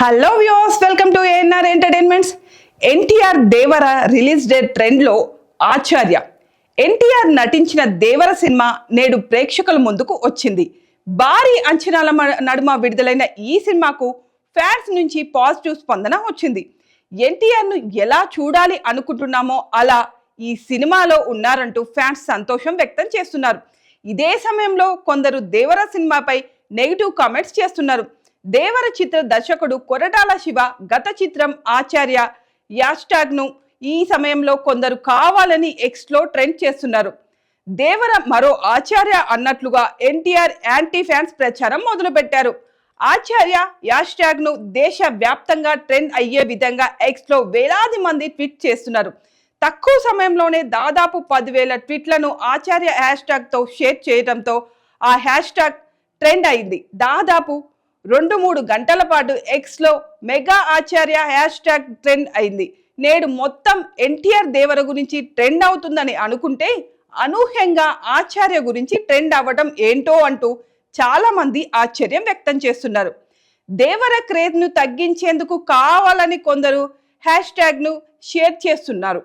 Hello viewers, welcome to ANR entertainments. NTR Devara release date ట్రెండ్లో ఆచార్య. ఎన్టీఆర్ నటించిన దేవర cinema నేడు ప్రేక్షకుల ముందుకు వచ్చింది. భారీ అంచనాల నడుమ విడుదలైన ఈ సినిమాకు ఫ్యాన్స్ నుంచి పాజిటివ్ స్పందన వచ్చింది. ఎన్టీఆర్ను ఎలా చూడాలి అనుకుంటున్నామో అలా ఈ సినిమాలో ఉన్నారంటూ ఫ్యాన్స్ సంతోషం వ్యక్తం చేస్తున్నారు. ఇదే సమయంలో కొందరు దేవర సినిమాపై నెగిటివ్ కామెంట్స్ చేస్తున్నారు. దేవర చిత్ర దర్శకుడు కొరటాల శివ గత చిత్రం ఆచార్య హ్యాష్ట్యాగ్ను ఈ సమయంలో కొందరు కావాలని ఎక్స్లో ట్రెండ్ చేస్తున్నారు. దేవర మరో ఆచార్య అన్నట్లుగా ఎన్టీఆర్ యాంటీ ఫ్యాన్స్ ప్రచారం మొదలుపెట్టారు. ఆచార్య హ్యాష్ట్యాగ్ను దేశ వ్యాప్తంగా ట్రెండ్ అయ్యే విధంగా ఎక్స్లో వేలాది మంది ట్వీట్ చేస్తున్నారు. తక్కువ సమయంలోనే దాదాపు 10,000 ట్వీట్లను ఆచార్య హ్యాష్ట్యాగ్తో షేర్ చేయడంతో ఆ హ్యాష్ట్యాగ్ ట్రెండ్ అయింది. దాదాపు 2-3 గంటల పాటు ఎక్స్లో మెగా ఆచార్య హ్యాష్ట్యాగ్ ట్రెండ్ అయింది. నేడు మొత్తం ఎన్టీఆర్ దేవర గురించి ట్రెండ్ అవుతుందని అనుకుంటే అనూహ్యంగా ఆచార్య గురించి ట్రెండ్ అవ్వడం ఏంటో అంటూ చాలా మంది ఆశ్చర్యం వ్యక్తం చేస్తున్నారు. దేవర క్రేజ్ను తగ్గించేందుకు కావాలని కొందరు హ్యాష్ట్యాగ్ను షేర్ చేస్తున్నారు.